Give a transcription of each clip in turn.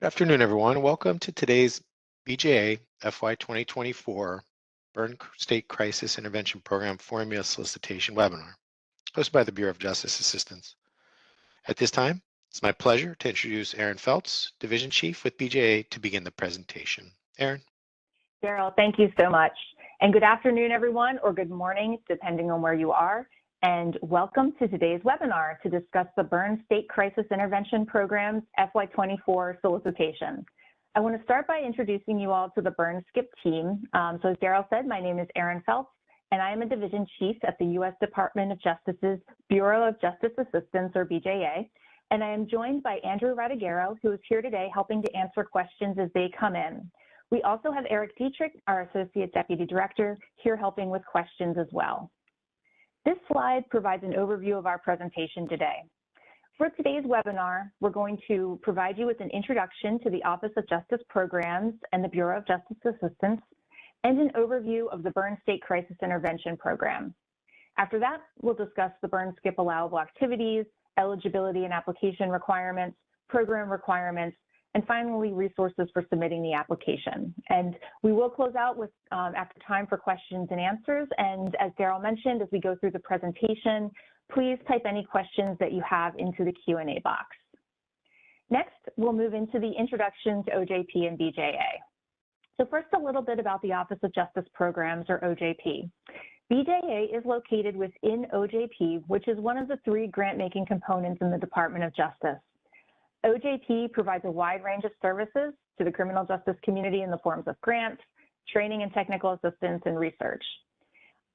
Good afternoon, everyone. Welcome to today's BJA FY 2024 Byrne State Crisis Intervention Program Formula Solicitation webinar, hosted by the Bureau of Justice Assistance. At this time, it's my pleasure to introduce Aaron Feltz, Division Chief with BJA, to begin the presentation. Aaron. Daryl, thank you so much. And good afternoon, everyone, or good morning, depending on where you are. And welcome to today's webinar to discuss the Byrne State Crisis Intervention Program's FY24 solicitation. I want to start by introducing you all to the Byrne SCIP team. So as Daryl said, my name is Aaron Feltz, and I am a Division Chief at the U.S. Department of Justice's Bureau of Justice Assistance, or BJA. And I am joined by Andrew Radiguero, who is here today helping to answer questions as they come in. We also have Eric Dietrich, our Associate Deputy Director, here helping with questions as well. This slide provides an overview of our presentation today. For today's webinar, we're going to provide you with an introduction to the Office of Justice Programs and the Bureau of Justice Assistance, and an overview of the Byrne State Crisis Intervention Program. After that, we'll discuss the Byrne SCIP allowable activities, eligibility and application requirements, program requirements, and finally, resources for submitting the application. And we will close out with after time for questions and answers. And as Daryl mentioned, as we go through the presentation, please type any questions that you have into the Q&A box. Next, we'll move into the introduction to OJP and BJA. So first, a little bit about the Office of Justice Programs, or OJP. BJA is located within OJP, which is one of the three grant-making components in the Department of Justice. OJP provides a wide range of services to the criminal justice community in the forms of grants, training and technical assistance, and research.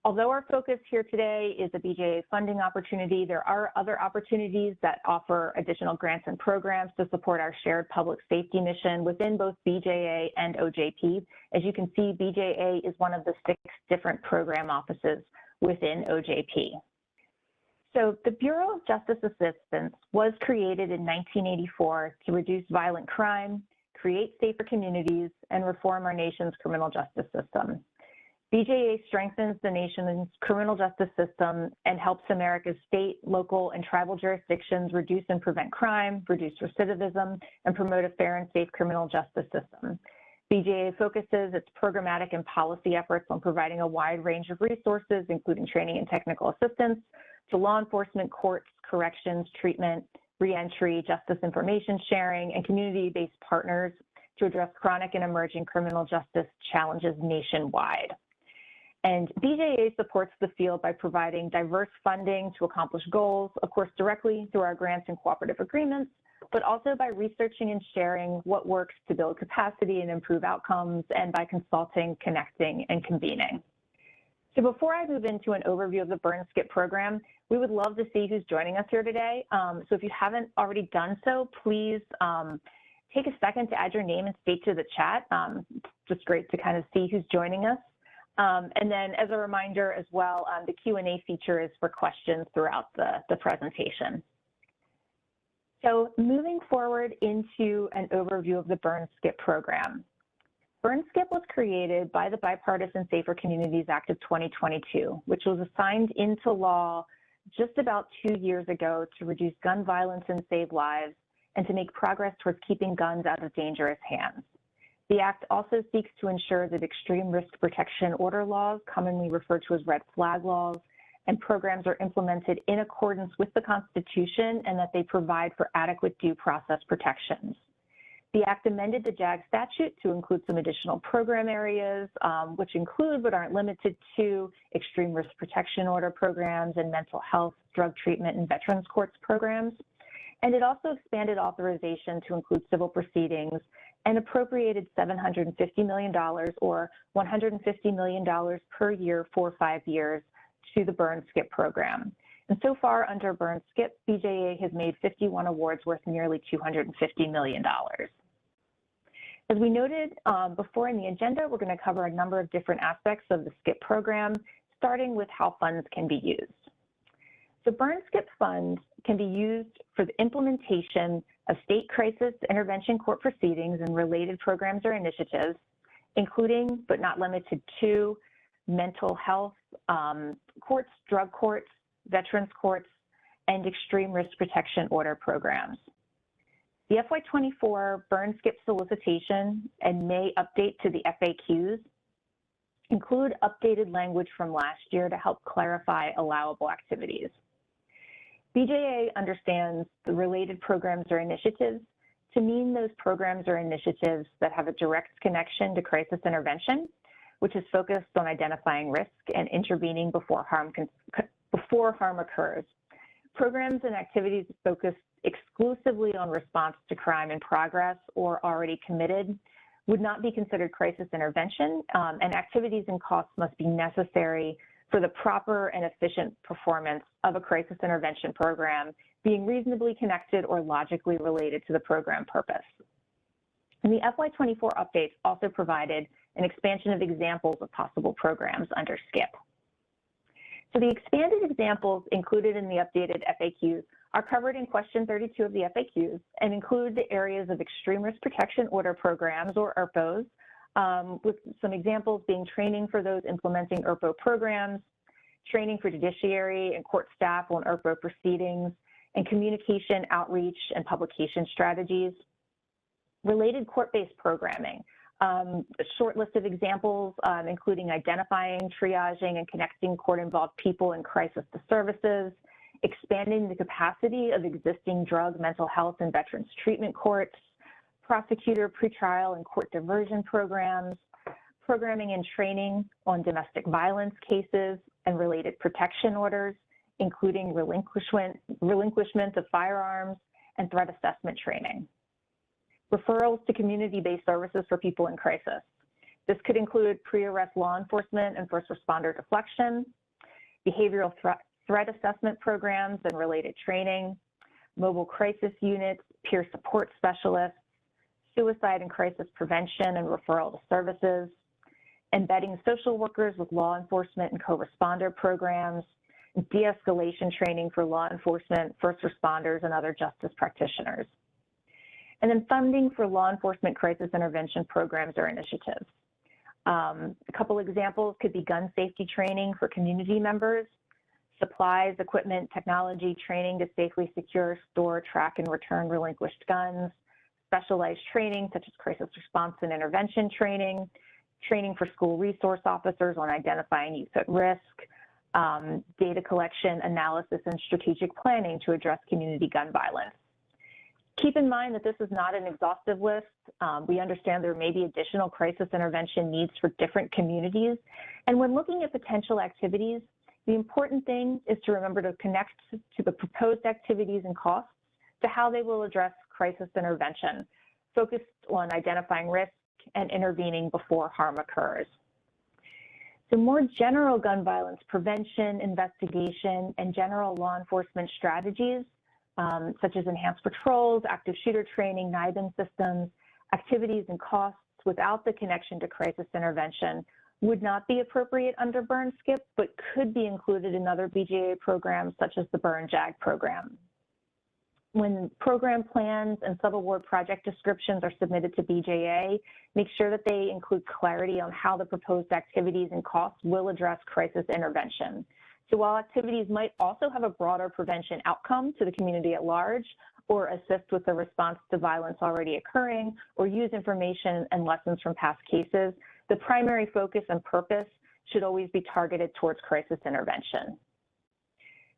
Although our focus here today is a BJA funding opportunity, there are other opportunities that offer additional grants and programs to support our shared public safety mission within both BJA and OJP. As you can see, BJA is one of the 6 different program offices within OJP. So the Bureau of Justice Assistance was created in 1984 to reduce violent crime, create safer communities, and reform our nation's criminal justice system. BJA strengthens the nation's criminal justice system and helps America's state, local, and tribal jurisdictions reduce and prevent crime, reduce recidivism, and promote a fair and safe criminal justice system. BJA focuses its programmatic and policy efforts on providing a wide range of resources, including training and technical assistance, to law enforcement, courts, corrections, treatment, reentry, justice information sharing, and community-based partners to address chronic and emerging criminal justice challenges nationwide. And BJA supports the field by providing diverse funding to accomplish goals, of course, directly through our grants and cooperative agreements, but also by researching and sharing what works to build capacity and improve outcomes, and by consulting, connecting, and convening. So before I move into an overview of the Byrne SCIP program, we would love to see who's joining us here today. So if you haven't already done so, please take a second to add your name and state to the chat. Just great to kind of see who's joining us. And then as a reminder as well, the Q&A feature is for questions throughout the presentation. So moving forward into an overview of the Byrne SCIP program. Byrne SCIP was created by the Bipartisan Safer Communities Act of 2022, which was assigned into law just about 2 years ago to reduce gun violence and save lives, and to make progress towards keeping guns out of dangerous hands. The Act also seeks to ensure that extreme risk protection order laws, commonly referred to as red flag laws, and programs are implemented in accordance with the Constitution, and that they provide for adequate due process protections. The Act amended the JAG statute to include some additional program areas, which include but aren't limited to extreme risk protection order programs and mental health, drug treatment, and veterans courts programs. And it also expanded authorization to include civil proceedings and appropriated $750 million, or $150 million per year for 5 years, to the Byrne SCIP program. And so far, under Byrne SCIP, BJA has made 51 awards worth nearly $250 million. As we noted before in the agenda, we're going to cover a number of different aspects of the SCIP program, starting with how funds can be used. The Byrne SCIP funds can be used for the implementation of state crisis intervention court proceedings and related programs or initiatives, including but not limited to mental health courts, drug courts, veterans courts, and extreme risk protection order programs. The FY24 Byrne skip solicitation and May update to the FAQs include updated language from last year to help clarify allowable activities. BJA understands the related programs or initiatives to mean those programs or initiatives that have a direct connection to crisis intervention, which is focused on identifying risk and intervening before harm occurs. Programs and activities focused exclusively on response to crime in progress or already committed would not be considered crisis intervention, and activities and costs must be necessary for the proper and efficient performance of a crisis intervention program, being reasonably connected or logically related to the program purpose. And the FY24 updates also provided an expansion of examples of possible programs under SKIP. So the expanded examples included in the updated FAQs are covered in question 32 of the FAQs and include the areas of extreme risk protection order programs, or ERPOs, with some examples being training for those implementing ERPO programs, training for judiciary and court staff on ERPO proceedings, and communication, outreach, and publication strategies. Related court-based programming, a short list of examples, including identifying, triaging, and connecting court-involved people in crisis to services, expanding the capacity of existing drug, mental health, and veterans treatment courts, prosecutor, pretrial, and court diversion programs, programming and training on domestic violence cases and related protection orders, including relinquishment of firearms and threat assessment training. Referrals to community-based services for people in crisis. This could include pre-arrest law enforcement and first responder deflection, behavioral threat assessment programs and related training, mobile crisis units, peer support specialists, suicide and crisis prevention and referral to services, embedding social workers with law enforcement and co-responder programs, de-escalation training for law enforcement, first responders, and other justice practitioners. And then funding for law enforcement crisis intervention programs or initiatives. A couple examples could be gun safety training for community members, supplies, equipment, technology training to safely secure, store, track, and return relinquished guns, specialized training such as crisis response and intervention training, training for school resource officers on identifying youth at risk, data collection, analysis, and strategic planning to address community gun violence. Keep in mind that this is not an exhaustive list. We understand there may be additional crisis intervention needs for different communities. And when looking at potential activities, the important thing is to remember to connect to the proposed activities and costs to how they will address crisis intervention, focused on identifying risk and intervening before harm occurs. So more general gun violence prevention, investigation, and general law enforcement strategies, such as enhanced patrols, active shooter training, NIBIN systems, activities and costs without the connection to crisis intervention would not be appropriate under Byrne SKIP, but could be included in other BJA programs such as the Byrne JAG program. When program plans and subaward project descriptions are submitted to BJA, make sure that they include clarity on how the proposed activities and costs will address crisis intervention. So while activities might also have a broader prevention outcome to the community at large, or assist with the response to violence already occurring, or use information and lessons from past cases, the primary focus and purpose should always be targeted towards crisis intervention.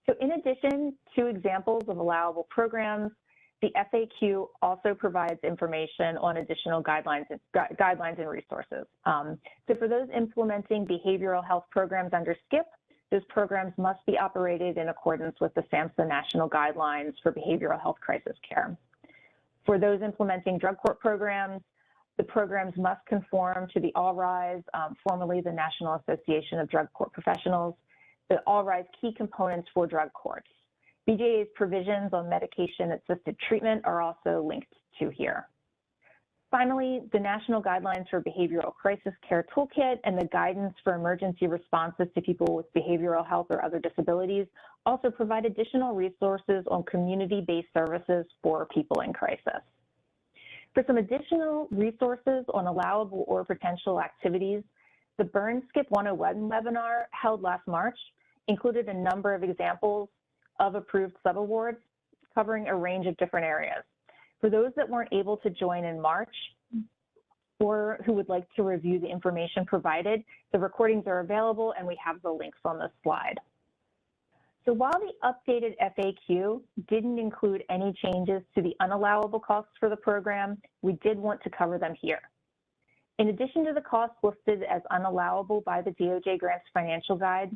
So in addition to examples of allowable programs, the FAQ also provides information on additional guidelines and resources. So for those implementing behavioral health programs under SKIP, those programs must be operated in accordance with the SAMHSA national guidelines for behavioral health crisis care. For those implementing drug court programs, the programs must conform to the All-Rise, formerly the National Association of Drug Court Professionals, the All-Rise key components for drug courts. BJA's provisions on medication-assisted treatment are also linked to here. Finally, the National Guidelines for Behavioral Crisis Care Toolkit and the Guidance for Emergency Responses to People with Behavioral Health or Other Disabilities also provide additional resources on community-based services for people in crisis. For some additional resources on allowable or potential activities, the Byrne SKIP 101 webinar held last March included a number of examples of approved subawards covering a range of different areas. For those that weren't able to join in March, or who would like to review the information provided, the recordings are available and we have the links on this slide. So while the updated FAQ didn't include any changes to the unallowable costs for the program, we did want to cover them here. In addition to the costs listed as unallowable by the DOJ Grants Financial Guide,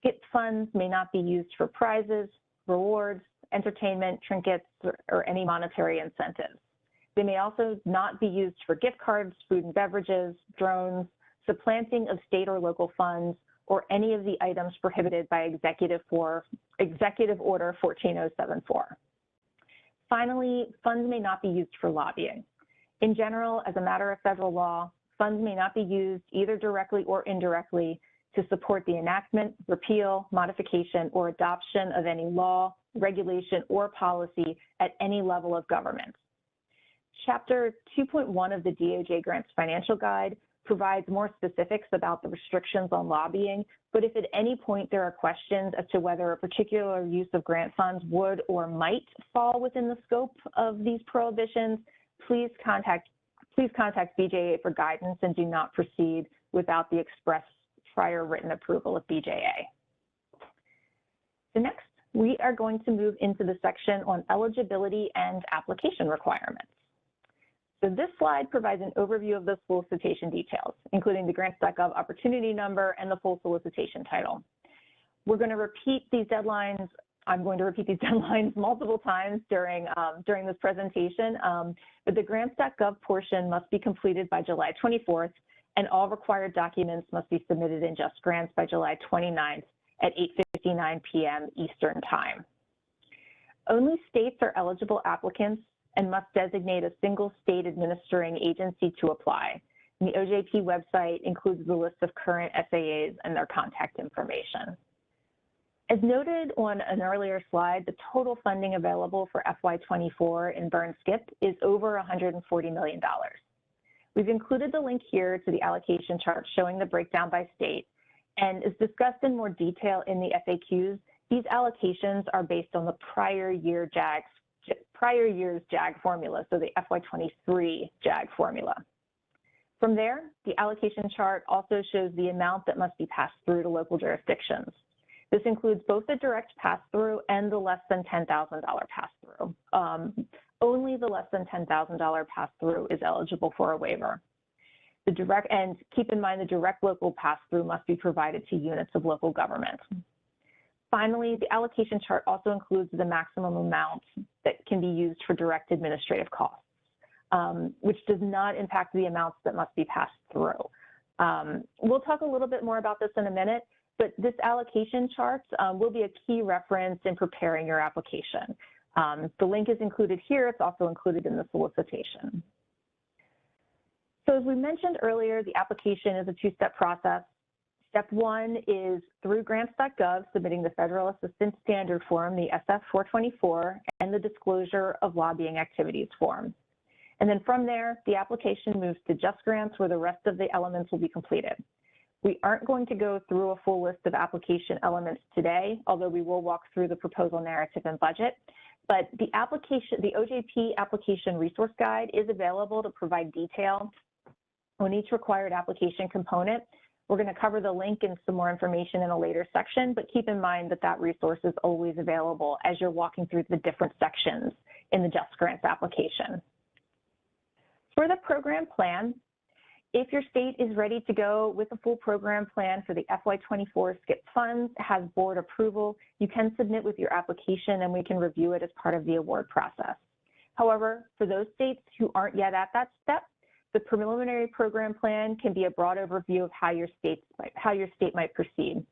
SCIP funds may not be used for prizes, rewards, entertainment, trinkets, or any monetary incentives. They may also not be used for gift cards, food and beverages, drones, supplanting of state or local funds, or any of the items prohibited by Executive Order 14074. Finally, funds may not be used for lobbying. In general, as a matter of federal law, funds may not be used either directly or indirectly to support the enactment, repeal, modification, or adoption of any law, regulation, or policy at any level of government. Chapter 2.1 of the DOJ Grants Financial Guide provides more specifics about the restrictions on lobbying, but if at any point there are questions as to whether a particular use of grant funds would or might fall within the scope of these prohibitions, please contact BJA for guidance and do not proceed without the express prior written approval of BJA. So next, we are going to move into the section on eligibility and application requirements. So this slide provides an overview of the solicitation details, including the grants.gov opportunity number and the full solicitation title. We're going to repeat these deadlines. I'm going to repeat these deadlines multiple times during this presentation, but the grants.gov portion must be completed by July 24th, and all required documents must be submitted in Just Grants by July 29th at 8:59 p.m. Eastern Time. Only states are eligible applicants and must designate a single state administering agency to apply. And the OJP website includes the list of current SAAs and their contact information. As noted on an earlier slide, the total funding available for FY24 in Byrne SCIP is over $140 million. We've included the link here to the allocation chart showing the breakdown by state, and as discussed in more detail in the FAQs, these allocations are based on the prior year's JAG formula, so the FY23 JAG formula. From there, the allocation chart also shows the amount that must be passed through to local jurisdictions. This includes both the direct pass-through and the less than $10,000 pass-through. Only the less than $10,000 pass-through is eligible for a waiver. And keep in mind the direct local pass-through must be provided to units of local government. Finally, the allocation chart also includes the maximum amount that can be used for direct administrative costs, which does not impact the amounts that must be passed through. We'll talk a little bit more about this in a minute, but this allocation chart will be a key reference in preparing your application. The link is included here. It's also included in the solicitation. So as we mentioned earlier, the application is a two-step process. Step one is through grants.gov, submitting the Federal Assistance Standard Form, the SF-424, and the Disclosure of Lobbying Activities Form. And then from there, the application moves to Just Grants, where the rest of the elements will be completed. We aren't going to go through a full list of application elements today, although we will walk through the proposal narrative and budget. But the OJP application resource guide is available to provide detail on each required application component. We're going to cover the link and some more information in a later section, but keep in mind that that resource is always available as you're walking through the different sections in the Just Grants application. For the program plan, if your state is ready to go with a full program plan for the FY24 SCIP funds, has board approval, you can submit with your application and we can review it as part of the award process. However, for those states who aren't yet at that step, the preliminary program plan can be a broad overview of how your state might proceed.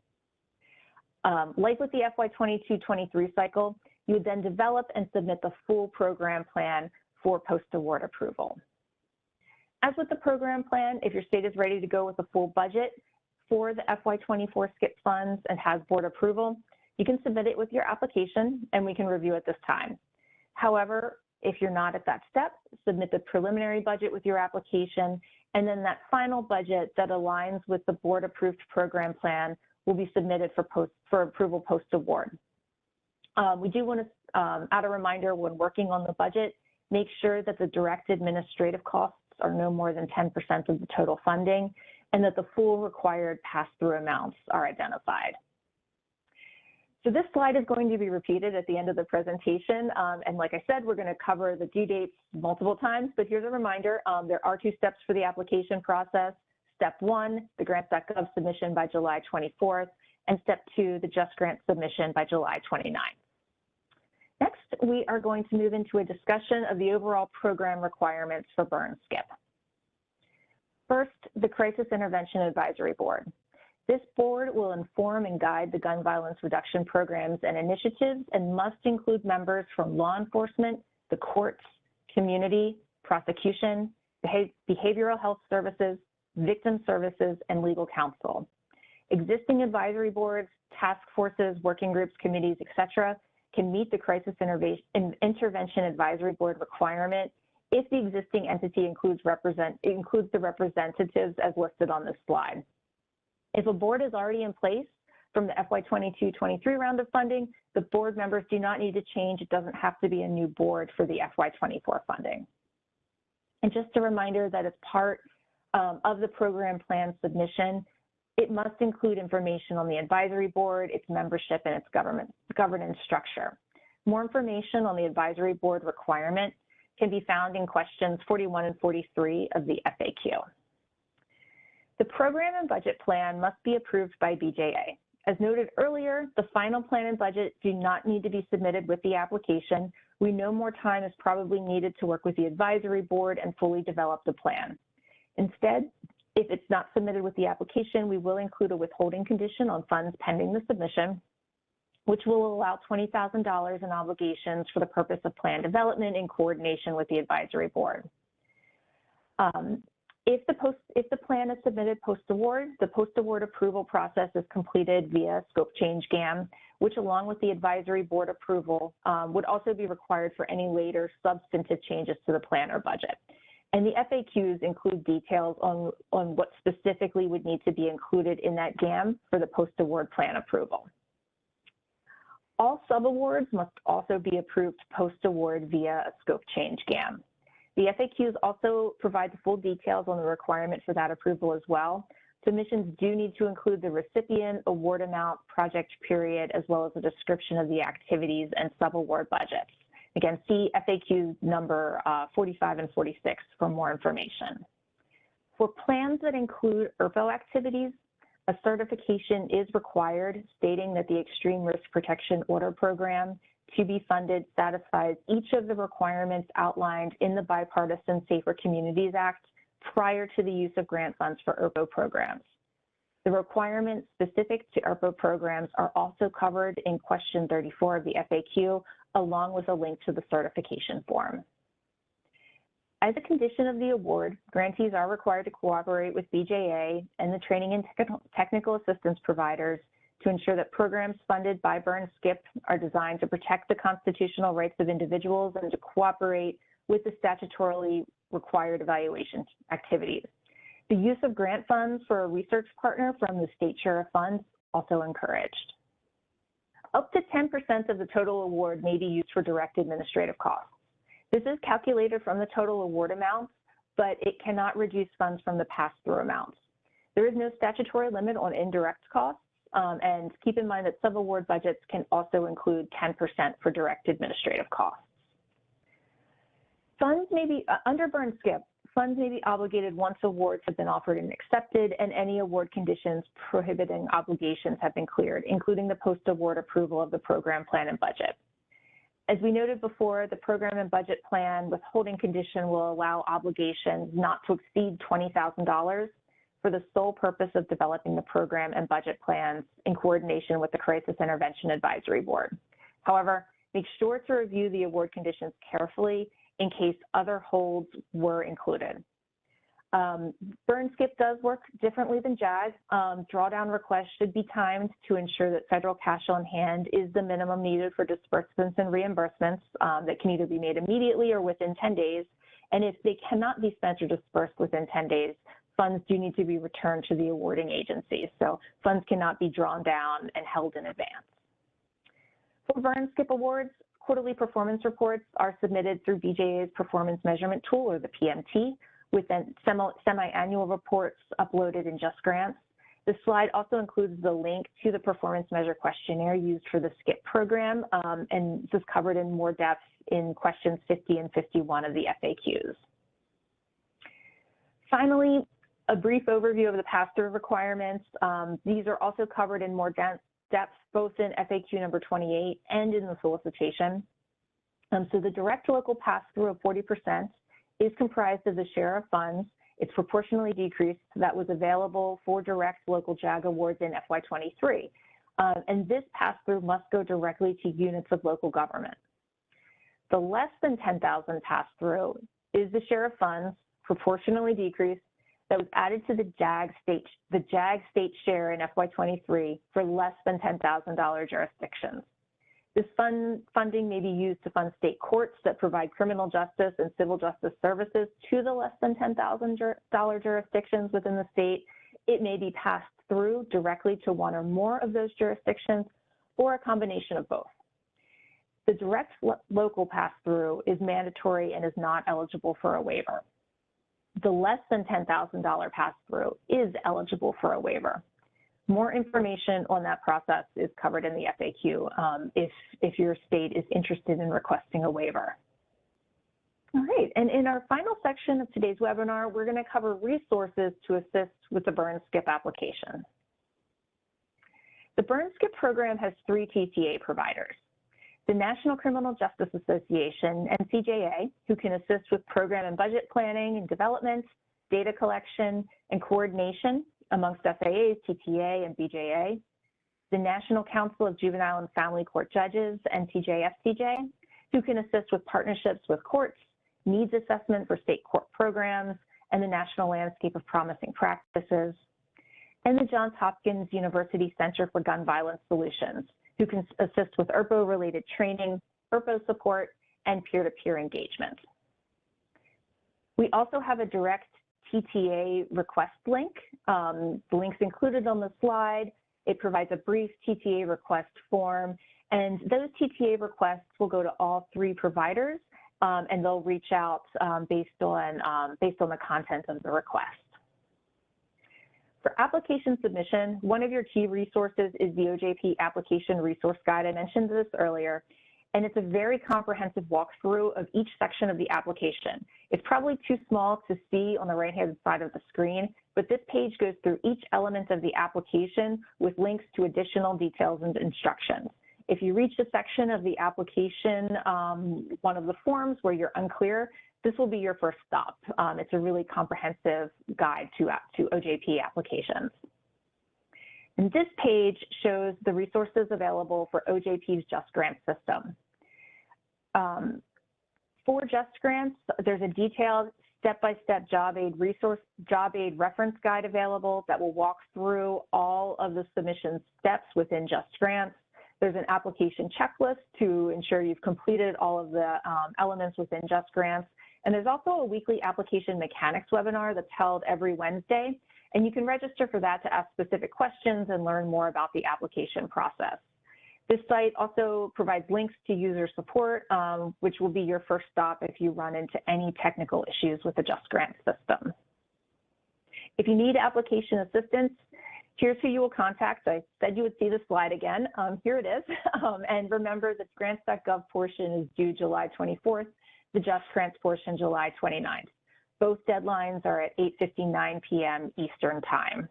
Like with the FY22-23 cycle, you would then develop and submit the full program plan for post-award approval. As with the program plan, if your state is ready to go with a full budget for the FY24 SCIP funds and has board approval, you can submit it with your application and we can review it this time. However, if you're not at that step, submit the preliminary budget with your application, and then that final budget that aligns with the board-approved program plan will be submitted for approval post-award. We do want to add a reminder when working on the budget make sure that the direct administrative costs are no more than 10% of the total funding, and that the full required pass-through amounts are identified. So this slide is going to be repeated at the end of the presentation. And like I said, we're going to cover the due dates multiple times, but here's a reminder. There are 2 steps for the application process. Step 1, the grants.gov submission by July 24th, and step 2, the Just Grant submission by July 29th. Next, we are going to move into a discussion of the overall program requirements for Byrne SCIP. First, the Crisis Intervention Advisory Board. This board will inform and guide the gun violence reduction programs and initiatives and must include members from law enforcement, the courts, community, prosecution, behavioral health services, victim services, and legal counsel. Existing advisory boards, task forces, working groups, committees, etc., can meet the Crisis Intervention Advisory Board requirement if the existing entity includes the representatives as listed on this slide. If a board is already in place from the FY22-23 round of funding, the board members do not need to change. It doesn't have to be a new board for the FY24 funding. And just a reminder that as part of the program plan submission, it must include information on the advisory board, its membership, and its governance structure. More information on the advisory board requirement can be found in questions 41 and 43 of the FAQ. The program and budget plan must be approved by BJA. As noted earlier, the final plan and budget do not need to be submitted with the application. We know more time is probably needed to work with the advisory board and fully develop the plan. Instead, if it's not submitted with the application, we will include a withholding condition on funds pending the submission, which will allow $20,000 in obligations for the purpose of plan development in coordination with the advisory board. If the plan is submitted post-award, the post-award approval process is completed via scope change GAM, which along with the advisory board approval would also be required for any later substantive changes to the plan or budget. And the FAQs include details on what specifically would need to be included in that GAM for the post-award plan approval. All subawards must also be approved post-award via a scope change GAM. The FAQs also provide the full details on the requirement for that approval as well. Submissions do need to include the recipient, award amount, project period, as well as a description of the activities and subaward budgets. Again, see FAQ number 45 and 46 for more information. For plans that include ERPO activities, a certification is required stating that the Extreme Risk Protection Order Program to be funded satisfies each of the requirements outlined in the Bipartisan Safer Communities Act prior to the use of grant funds for ERPO programs. The requirements specific to ERPO programs are also covered in question 34 of the FAQ, along with a link to the certification form. As a condition of the award, grantees are required to cooperate with BJA and the training and technical assistance providers to ensure that programs funded by Byrne SCIP are designed to protect the constitutional rights of individuals and to cooperate with the statutorily required evaluation activities. The use of grant funds for a research partner from the state share of funds also encouraged. Up to 10% of the total award may be used for direct administrative costs. This is calculated from the total award amounts, but it cannot reduce funds from the pass-through amounts. There is no statutory limit on indirect costs, and keep in mind that subaward budgets can also include 10% for direct administrative costs. Funds may be, under Byrne SCIP, funds may be obligated once awards have been offered and accepted, and any award conditions prohibiting obligations have been cleared, including the post-award approval of the program plan and budget. As we noted before, the program and budget plan withholding condition will allow obligations not to exceed $20,000 for the sole purpose of developing the program and budget plans in coordination with the Crisis Intervention Advisory Board. However, make sure to review the award conditions carefully in case other holds were included. Byrne SCIP does work differently than JAG. Drawdown requests should be timed to ensure that federal cash on hand is the minimum needed for disbursements and reimbursements that can either be made immediately or within 10 days. And if they cannot be spent or dispersed within 10 days, funds do need to be returned to the awarding agencies. So funds cannot be drawn down and held in advance. For Byrne SCIP awards, quarterly performance reports are submitted through BJA's performance measurement tool, or the PMT, with then semi-annual reports uploaded in JustGrants. This slide also includes the link to the performance measure questionnaire used for the SCIP program, and this is covered in more depth in questions 50 and 51 of the FAQs. Finally, a brief overview of the pass-through requirements. These are also covered in more depth both in FAQ number 28 and in the solicitation. So the direct local pass-through of 40% is comprised of the share of funds. It's proportionally decreased that was available for direct local JAG awards in FY23. And this pass-through must go directly to units of local government. The less than 10,000 pass-through is the share of funds proportionally decreased that was added to the JAG state share in FY23 for less than $10,000 jurisdictions. This funding may be used to fund state courts that provide criminal justice and civil justice services to the less than $10,000 jurisdictions within the state. It may be passed through directly to one or more of those jurisdictions, or a combination of both. The direct local pass-through is mandatory and is not eligible for a waiver. The less than $10,000 pass-through is eligible for a waiver. More information on that process is covered in the FAQ if your state is interested in requesting a waiver. All right, and in our final section of today's webinar, we're going to cover resources to assist with the Byrne SCIP application. The Byrne SCIP program has 3 TTA providers: the National Criminal Justice Association, NCJA, who can assist with program and budget planning and development, data collection, and coordination amongst FAAs, TTA, and BJA, the National Council of Juvenile and Family Court Judges, NTJ-FTJ, who can assist with partnerships with courts, needs assessment for state court programs, and the National Landscape of Promising Practices, and the Johns Hopkins University Center for Gun Violence Solutions, who can assist with IRPO-related training, IRPO support, and peer-to-peer engagement. We also have a direct TTA request link. The link's included on the slide. It provides a brief TTA request form, and those TTA requests will go to all 3 providers, and they'll reach out based on the content of the request. For application submission, one of your key resources is the OJP application resource guide. I mentioned this earlier, and it's a very comprehensive walkthrough of each section of the application. It's probably too small to see on the right-hand side of the screen, but this page goes through each element of the application with links to additional details and instructions. If you reach a section of the application, one of the forms where you're unclear, this will be your first stop. It's a really comprehensive guide to OJP applications. And this page shows the resources available for OJP's JustGrants system. For JustGrants, there's a detailed step-by-step job aid reference guide available that will walk through all of the submission steps within JustGrants. There's an application checklist to ensure you've completed all of the elements within JustGrants. And there's also a weekly application mechanics webinar that's held every Wednesday. And you can register for that to ask specific questions and learn more about the application process. This site also provides links to user support, which will be your first stop if you run into any technical issues with the JustGrants system. If you need application assistance, here's who you will contact. I said you would see the slide again. Here it is. And remember, the grants.gov portion is due July 24th, the JustGrants portion July 29th. Both deadlines are at 8:59 p.m. Eastern Time.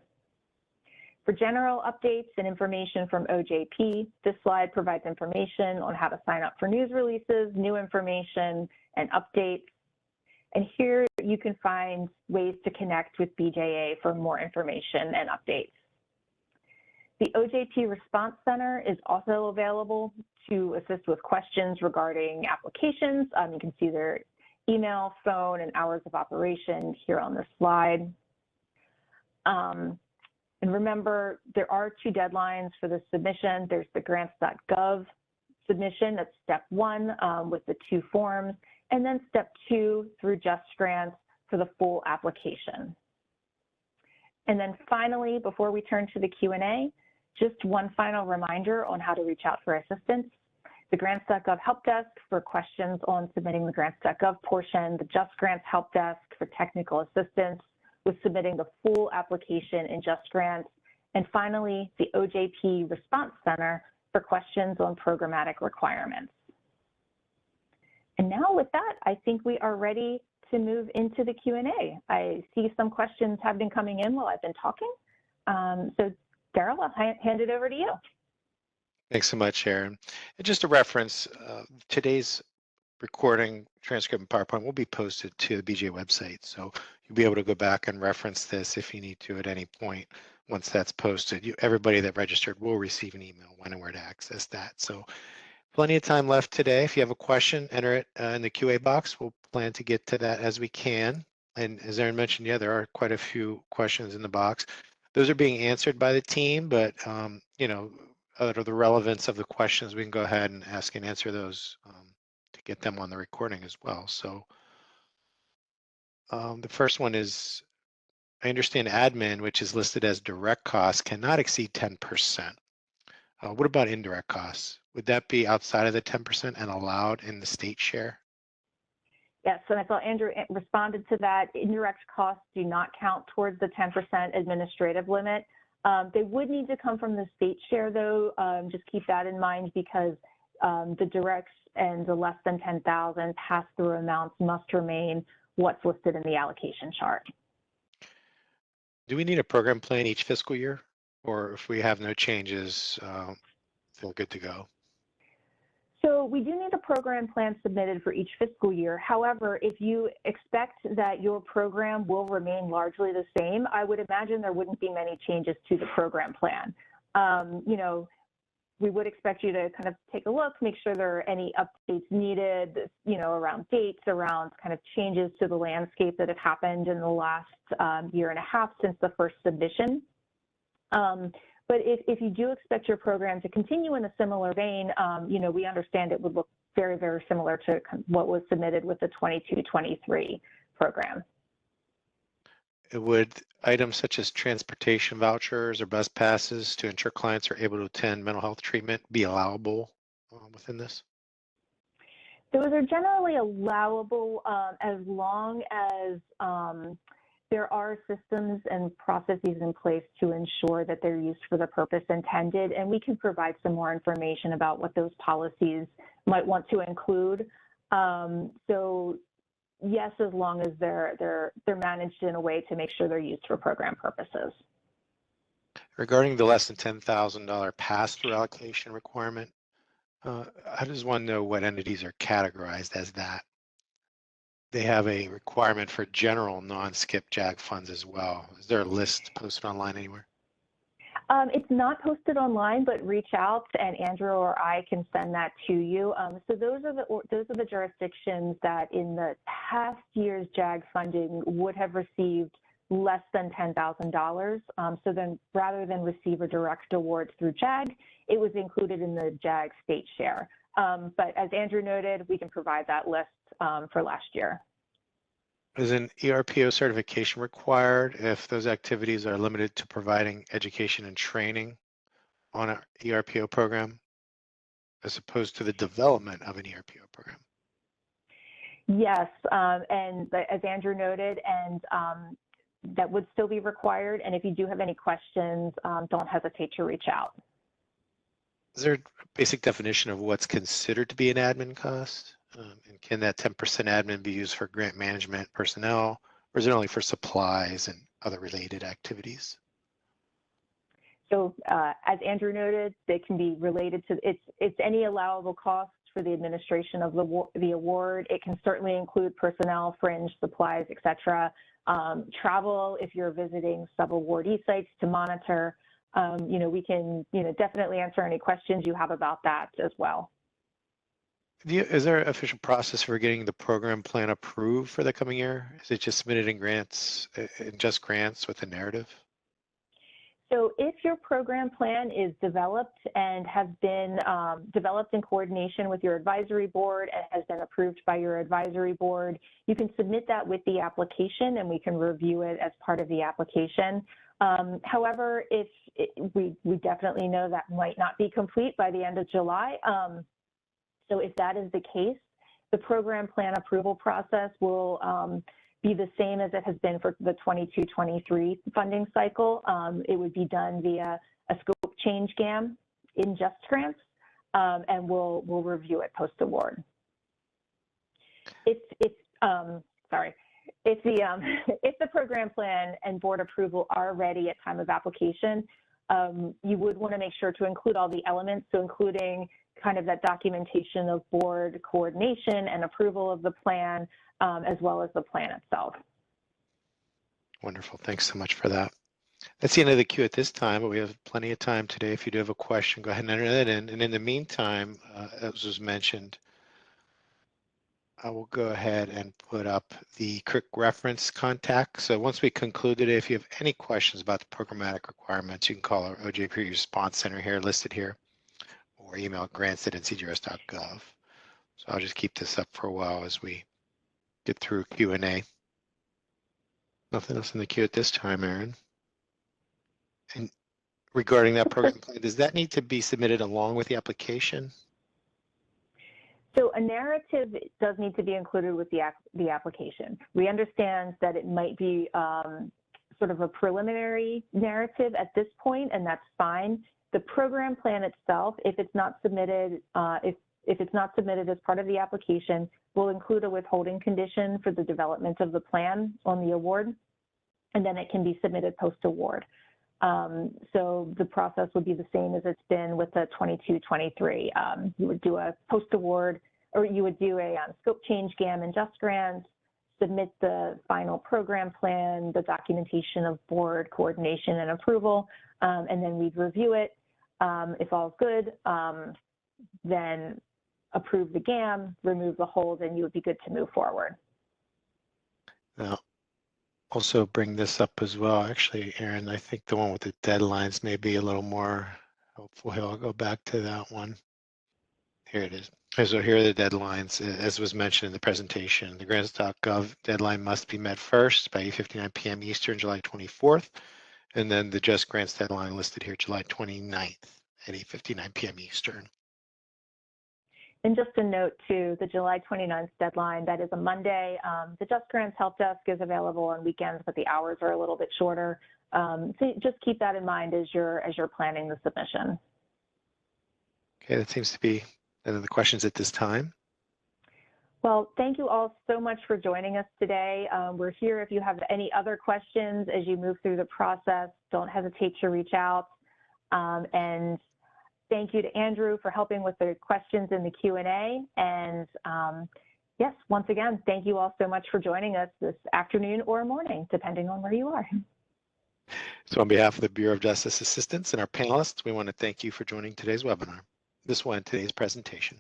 For general updates and information from OJP, this slide provides information on how to sign up for news releases, new information, and updates. And here you can find ways to connect with BJA for more information and updates. The OJP Response Center is also available to assist with questions regarding applications. You can see their email, phone, and hours of operation here on this slide. And remember, there are 2 deadlines for the submission. There's the grants.gov submission, that's step 1 with the 2 forms, and then step 2 through JustGrants for the full application. And then finally, before we turn to the Q&A, just one final reminder on how to reach out for assistance. the grants.gov help desk for questions on submitting the grants.gov portion, the Just Grants help desk for technical assistance with submitting the full application in Just Grants, and finally, the OJP Response Center for questions on programmatic requirements. And now with that, I think we are ready to move into the Q&A. I see some questions have been coming in while I've been talking. So Daryl, I'll hand it over to you. Thanks so much, Sharon. And just a reference, today's recording, transcript, and PowerPoint will be posted to the BJ website. So you'll be able to go back and reference this if you need to at any point. Once that's posted, everybody that registered will receive an email when and where to access that. So plenty of time left today. If you have a question, enter it in the QA box. We'll plan to get to that as we can. And as Aaron mentioned, yeah, there are quite a few questions in the box. Those are being answered by the team, but you know, out of the relevance of the questions, we can go ahead and ask and answer those to get them on the recording as well. So the first one is, I understand admin, which is listed as direct costs, cannot exceed 10%. What about indirect costs? Would that be outside of the 10% and allowed in the state share? Yes, and I thought Andrew responded to that. Indirect costs do not count towards the 10% administrative limit. They would need to come from the state share, though. Just keep that in mind, because the directs and the less than 10,000 pass-through amounts must remain what's listed in the allocation chart. Do we need a program plan each fiscal year? Or if we have no changes, we're good to go? So we do need a program plan submitted for each fiscal year. However, if you expect that your program will remain largely the same, I would imagine there wouldn't be many changes to the program plan. You know, we would expect you to kind of take a look, make sure there are any updates needed, you know, around dates, around kind of changes to the landscape that have happened in the last year and a half since the first submission. But if you do expect your program to continue in a similar vein, you know, we understand it would look very, very similar to what was submitted with the 22-23 program. Would items such as transportation vouchers or bus passes to ensure clients are able to attend mental health treatment be allowable within this? Those are generally allowable as long as there are systems and processes in place to ensure that they're used for the purpose intended, and we can provide some more information about what those policies might want to include. So yes, as long as they're managed in a way to make sure they're used for program purposes. Regarding the less than $10,000 pass-through allocation requirement, how does one know what entities are categorized as that? They have a requirement for general non-skip JAG funds as well. Is there a list posted online anywhere? It's not posted online, but reach out and Andrew or I can send that to you. So those are the jurisdictions that in the past year's JAG funding would have received less than $10,000. So then rather than receive a direct award through JAG, it was included in the JAG state share. But as Andrew noted, we can provide that list for last year. Is an ERPO certification required if those activities are limited to providing education and training on an ERPO program, as opposed to the development of an ERPO program? Yes, and as Andrew noted, and that would still be required. And if you do have any questions, don't hesitate to reach out. Is there a basic definition of what's considered to be an admin cost? And can that 10% admin be used for grant management personnel, or is it only for supplies and other related activities? So as Andrew noted, they can be related to, it's any allowable costs for the administration of the award. It can certainly include personnel, fringe, supplies, et cetera. Travel, if you're visiting sub-awardee sites to monitor. You know, we can, you know, definitely answer any questions you have about that as well. Is there an official process for getting the program plan approved for the coming year? Is it just submitted in grants, in Just Grants with a narrative? So if your program plan is developed and has been developed in coordination with your advisory board and has been approved by your advisory board, you can submit that with the application and we can review it as part of the application. However, we definitely know that might not be complete by the end of July. So if that is the case, the program plan approval process will be the same as it has been for the 22-23 funding cycle. It would be done via a scope change GAM in Just Grants, and we'll review it post-award. If the program plan and board approval are ready at time of application, you would want to make sure to include all the elements, so including kind of that documentation of board coordination and approval of the plan, as well as the plan itself. Wonderful. Thanks so much for that. That's the end of the queue at this time, but we have plenty of time today. If you do have a question, go ahead and enter that in. And in the meantime, as was mentioned, I will go ahead and put up the quick reference contact. So once we conclude today, if you have any questions about the programmatic requirements, you can call our OJP Response Center here, listed here, or email grants@ncgrs.gov. So I'll just keep this up for a while as we get through Q&A. Nothing else in the queue at this time, Aaron. And regarding that program plan, does that need to be submitted along with the application? So a narrative does need to be included with the application. We understand that it might be sort of a preliminary narrative at this point, and that's fine. The program plan itself, if it's not submitted, if it's not submitted as part of the application, we'll include a withholding condition for the development of the plan on the award, and then it can be submitted post-award. So the process would be the same as it's been with the 22-23. You would do a post-award, or you would do a scope change GAM and Just Grants, submit the final program plan, the documentation of board coordination and approval, and then we'd review it. If all's good, then approve the GAM, remove the hold, and you would be good to move forward. Now, also bring this up as well. Actually, Aaron, I think the one with the deadlines may be a little more helpful here. I'll go back to that one. Here it is. So here are the deadlines. As was mentioned in the presentation, the grants.gov deadline must be met first by 8:59 p.m. Eastern, July 24th. And then the Just Grants deadline listed here, July 29th at 8:59 p.m. Eastern. And just a note too, the July 29th deadline, that is a Monday. The Just Grants Help Desk is available on weekends, but the hours are a little bit shorter. So just keep that in mind as you're planning the submission. Okay, that seems to be the end of the questions at this time. Well, thank you all so much for joining us today. We're here if you have any other questions as you move through the process. Don't hesitate to reach out. And thank you to Andrew for helping with the questions in the Q&A. And yes, once again, thank you all so much for joining us this afternoon or morning, depending on where you are. So on behalf of the Bureau of Justice Assistance and our panelists, we want to thank you for joining today's webinar. This will end today's presentation.